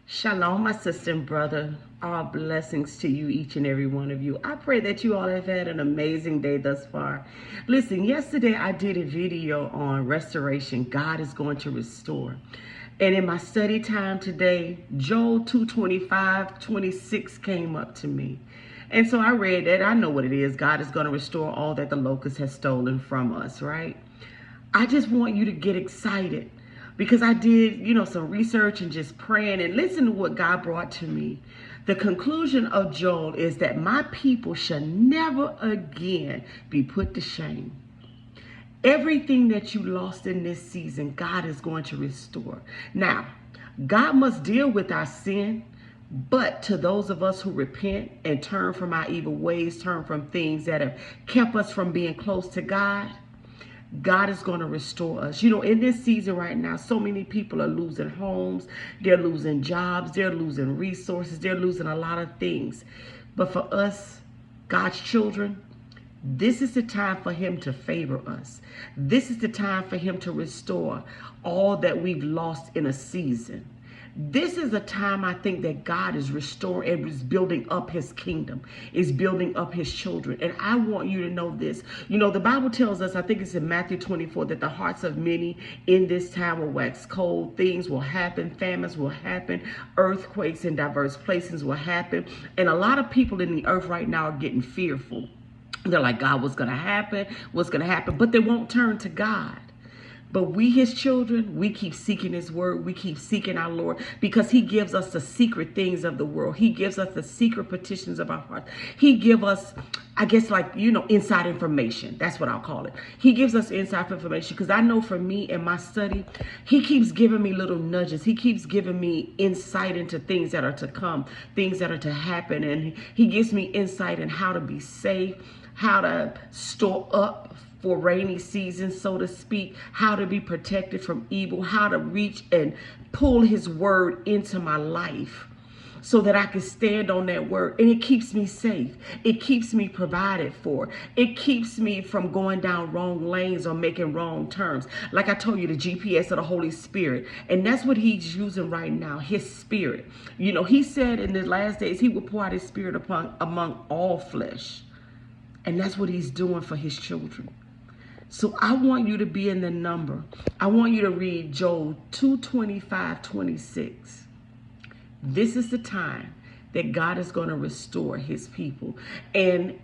Shalom, my sister and brother. All blessings to you, each and every one of you. I pray that you all have had an amazing day thus far. Listen, yesterday I did a video on restoration. God is going to restore. And in my study time today, Joel 2:25-26 came up to me. And so I read that. I know what it is. God is going to restore all that the locust has stolen from us, right? I just want you to get excited because I did, some research and just praying and listen to what God brought to me. The conclusion of Joel is that my people shall never again be put to shame. Everything that you lost in this season, God is going to restore. Now, God must deal with our sin, but to those of us who repent and turn from our evil ways, turn from things that have kept us from being close to God, God is going to restore us. In this season right now, so many people are losing homes, they're losing jobs, they're losing resources, they're losing a lot of things. But for us, God's children, this is the time for him to favor us. This is the time for him to restore all that we've lost in a season. This is a time I think that God is restoring and is building up his kingdom, is building up his children. And I want you to know this. The Bible tells us, I think it's in Matthew 24, that the hearts of many in this time will wax cold. Things will happen. Famines will happen. Earthquakes in diverse places will happen. And a lot of people in the earth right now are getting fearful. They're like, God, what's going to happen? What's going to happen? But they won't turn to God. But we, his children, we keep seeking his word. We keep seeking our Lord because he gives us the secret things of the world. He gives us the secret petitions of our hearts. He gives us, I guess, inside information. That's what I'll call it. He gives us inside information because I know for me in my study, he keeps giving me little nudges. He keeps giving me insight into things that are to come, things that are to happen. And he gives me insight in how to be safe, how to store up for rainy seasons, so to speak, how to be protected from evil, how to reach and pull his word into my life so that I can stand on that word. And it keeps me safe. It keeps me provided for. It keeps me from going down wrong lanes or making wrong turns. Like I told you, the GPS of the Holy Spirit. And that's what he's using right now, his spirit. He said in the last days, he will pour out his spirit among all flesh. And that's what he's doing for his children. So I want you to be in the number. I want you to read Joel 2:25-26. This is the time that God is going to restore his people. And,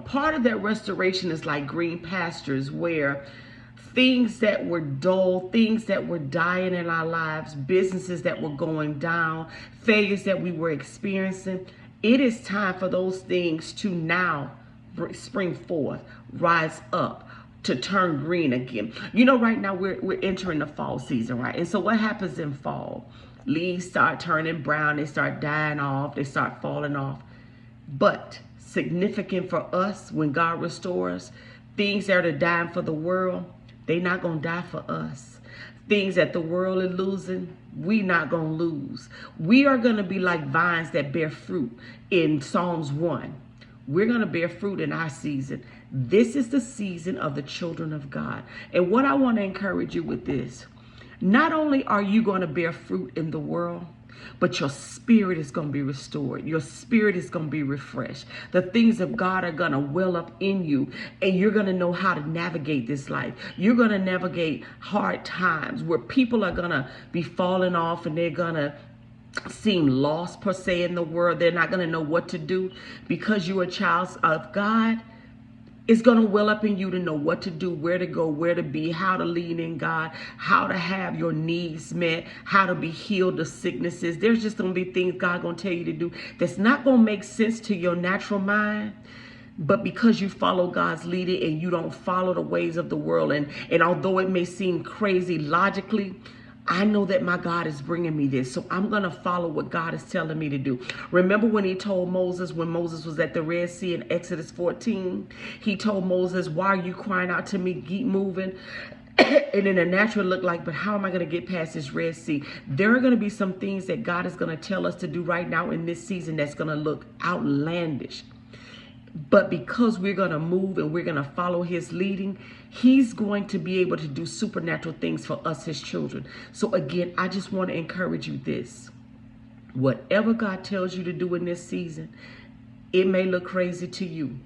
part of that restoration is like green pastures where things that were dull, things that were dying in our lives, businesses that were going down, failures that we were experiencing. It is time for those things to now spring forth, rise up, to turn green again. Right now we're entering the fall season, right? And so what happens in fall? Leaves start turning brown, they start dying off, they start falling off. But significant for us when God restores, things that are dying for the world, they're not going to die for us. Things that the world is losing, we not going to lose. We are going to be like vines that bear fruit in Psalms 1. We're going to bear fruit in our season. This is the season of the children of God. And what I want to encourage you with this, not only are you going to bear fruit in the world, but your spirit is going to be restored. Your spirit is going to be refreshed. The things of God are going to well up in you, and you're going to know how to navigate this life. You're going to navigate hard times where people are going to be falling off and they're going to seem lost per se in the world. They're not going to know what to do. Because you're a child of God, it's going to well up in you to know what to do, where to go, where to be, how to lean in God, how to have your needs met, how to be healed of sicknesses. There's just going to be things God going to tell you to do that's not going to make sense to your natural mind. But because you follow God's leading and you don't follow the ways of the world, and although it may seem crazy logically, I know that my God is bringing me this. So I'm going to follow what God is telling me to do. Remember when he told Moses, when Moses was at the Red Sea in Exodus 14, he told Moses, why are you crying out to me? Keep moving. And in the natural look like, but how am I going to get past this Red Sea? There are going to be some things that God is going to tell us to do right now in this season that's going to look outlandish. But because we're going to move and we're going to follow his leading, he's going to be able to do supernatural things for us, his children. So again, I just want to encourage you this. Whatever God tells you to do in this season, it may look crazy to you.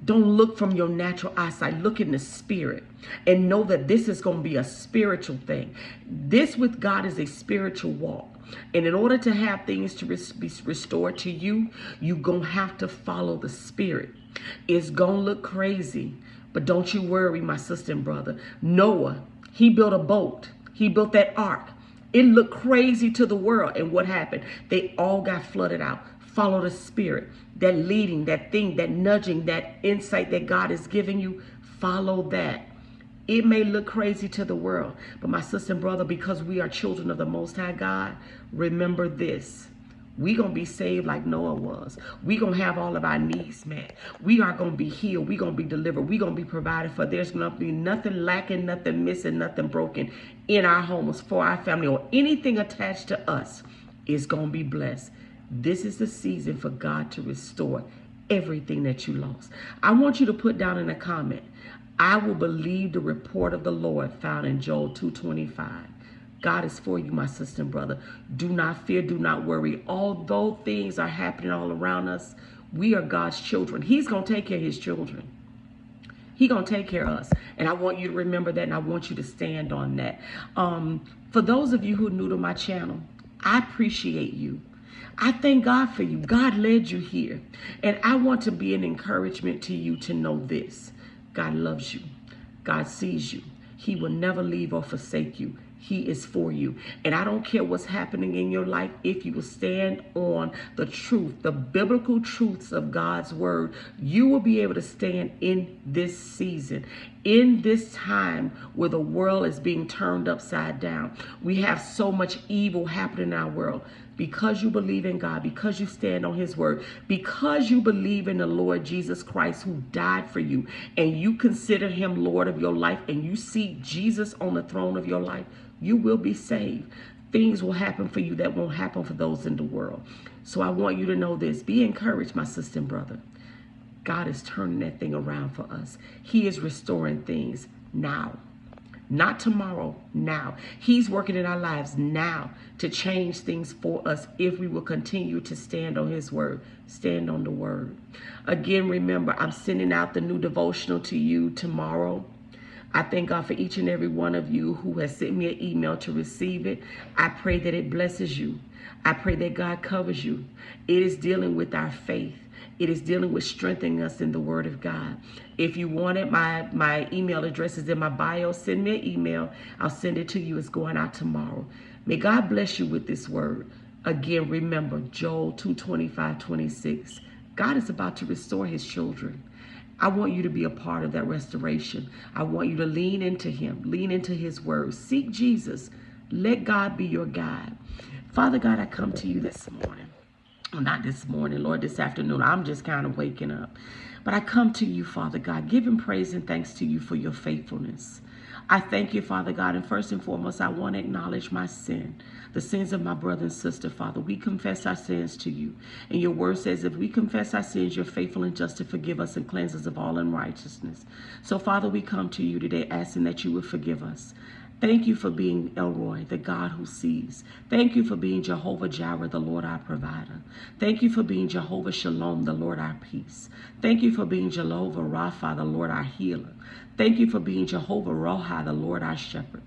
Don't look from your natural eyesight. Look in the spirit and know that this is going to be a spiritual thing. This with God is a spiritual walk. And in order to have things to be restored to you, you're going to have to follow the spirit. It's going to look crazy, but don't you worry, my sister and brother. Noah, he built a boat. He built that ark. It looked crazy to the world. And what happened? They all got flooded out. Follow the spirit, that leading, that thing, that nudging, that insight that God is giving you. Follow that. It may look crazy to the world, but my sister and brother, because we are children of the Most High God, remember this. We're going to be saved like Noah was. We're going to have all of our needs met. We are going to be healed. We're going to be delivered. We're going to be provided for. There's going to be nothing lacking, nothing missing, nothing broken in our homes, for our family, or anything attached to us is going to be blessed. This is the season for God to restore everything that you lost. I want you to put down in a comment, I will believe the report of the Lord found in Joel 2:25. God is for you, my sister and brother. Do not fear, do not worry. Although things are happening all around us, we are God's children. He's going to take care of his children. He's going to take care of us. And I want you to remember that, and I want you to stand on that. For those of you who are new to my channel, I appreciate you. I thank God for you. God led you here. And I want to be an encouragement to you to know this. God loves you. God sees you. He will never leave or forsake you. He is for you. And I don't care what's happening in your life. If you will stand on the truth, the biblical truths of God's word, you will be able to stand in this season, in this time where the world is being turned upside down. We have so much evil happening in our world. Because you believe in God, because you stand on his word, because you believe in the Lord Jesus Christ who died for you, and you consider him Lord of your life, and you seek Jesus on the throne of your life, you will be saved. Things will happen for you that won't happen for those in the world. So I want you to know this. Be encouraged, my sister and brother. God is turning that thing around for us. He is restoring things now. Not tomorrow, now. He's working in our lives now to change things for us if we will continue to stand on his word. Stand on the word. Again, remember, I'm sending out the new devotional to you tomorrow. I thank God for each and every one of you who has sent me an email to receive it. I pray that it blesses you. I pray that God covers you. It is dealing with our faith. It is dealing with strengthening us in the word of God. If you want it, my email address is in my bio. Send me an email. I'll send it to you. It's going out tomorrow. May God bless you with this word. Again, remember Joel 2:25-26. God is about to restore his children. I want you to be a part of that restoration. I want you to lean into him. Lean into his word. Seek Jesus. Let God be your guide. Father God, I come to you this morning. Not this morning, Lord, this afternoon. I'm just kind of waking up. But I come to you, Father God, giving praise and thanks to you for your faithfulness. I thank you, Father God, and first and foremost, I want to acknowledge my sin, the sins of my brother and sister, Father. We confess our sins to you. And your word says if we confess our sins, you're faithful and just to forgive us and cleanse us of all unrighteousness. So, Father, we come to you today asking that you would forgive us. Thank you for being Elroy, the God who sees. Thank you for being Jehovah Jireh, the Lord our provider. Thank you for being Jehovah Shalom, the Lord our peace. Thank you for being Jehovah Rapha, the Lord our healer. Thank you for being Jehovah Roha, the Lord our shepherd.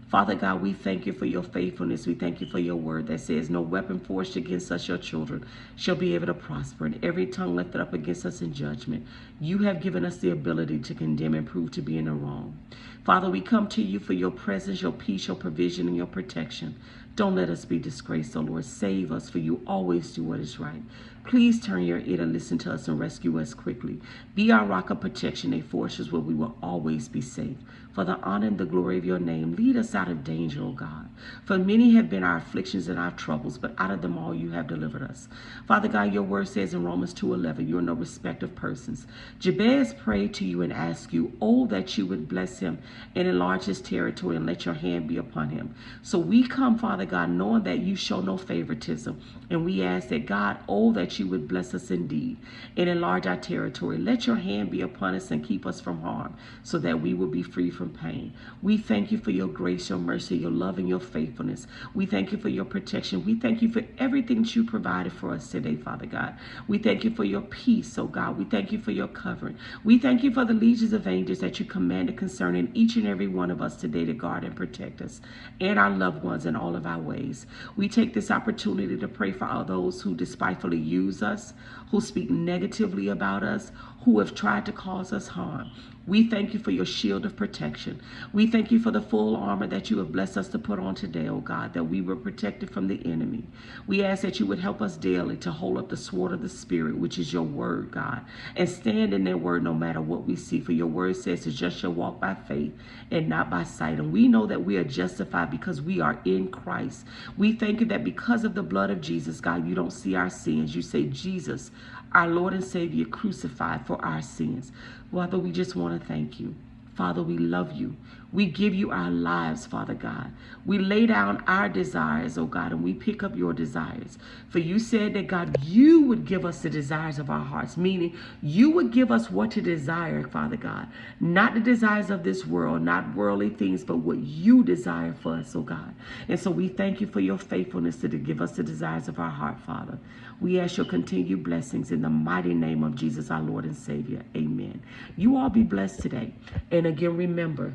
Father God, we thank you for your faithfulness. We thank you for your word that says no weapon forged against us, your children, shall be able to prosper. And every tongue lifted up against us in judgment, you have given us the ability to condemn and prove to be in the wrong. Father, we come to you for your presence, your peace, your provision, and your protection. Don't let us be disgraced, O Lord. Save us, for you always do what is right. Please turn your ear to listen to us and rescue us quickly. Be our rock of protection, a fortress where we will always be safe. For the honor and the glory of your name, lead us out of danger, O God. For many have been our afflictions and our troubles, but out of them all you have delivered us. Father God, your word says in Romans 2:11, you are no respect of persons. Jabez prayed to you and asked you, oh, that you would bless him and enlarge his territory and let your hand be upon him. So we come, Father God, knowing that you show no favoritism. And we ask that God, oh, that that you would bless us indeed and enlarge our territory. Let your hand be upon us and keep us from harm so that we will be free from pain. We thank you for your grace, your mercy, your love, and your faithfulness. We thank you for your protection. We thank you for everything that you provided for us today, Father God. We thank you for your peace, oh God. We thank you for your covering. We thank you for the legions of angels that you commanded concerning each and every one of us today to guard and protect us and our loved ones in all of our ways. We take this opportunity to pray for all those who despitefully use us, who speak negatively about us, who have tried to cause us harm. We thank you for your shield of protection. We thank you for the full armor that you have blessed us to put on today, oh God, that we were protected from the enemy. We ask that you would help us daily to hold up the sword of the Spirit, which is your word, God, and stand in that word no matter what we see. For your word says the just shall walk by faith and not by sight. And we know that we are justified because we are in Christ. We thank you that because of the blood of Jesus, God, you don't see our sins. You say Jesus, our Lord and Savior, crucified for our sins. Father, we just want to thank you. Father, we love you. We give you our lives, Father God. We lay down our desires, oh God, and we pick up your desires. For you said that, God, you would give us the desires of our hearts, meaning you would give us what to desire, Father God. Not the desires of this world, not worldly things, but what you desire for us, oh God. And so we thank you for your faithfulness to give us the desires of our heart, Father. We ask your continued blessings in the mighty name of Jesus, our Lord and Savior. Amen. You all be blessed today. And again, remember,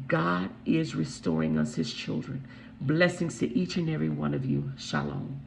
God is restoring us, his children. Blessings to each and every one of you. Shalom.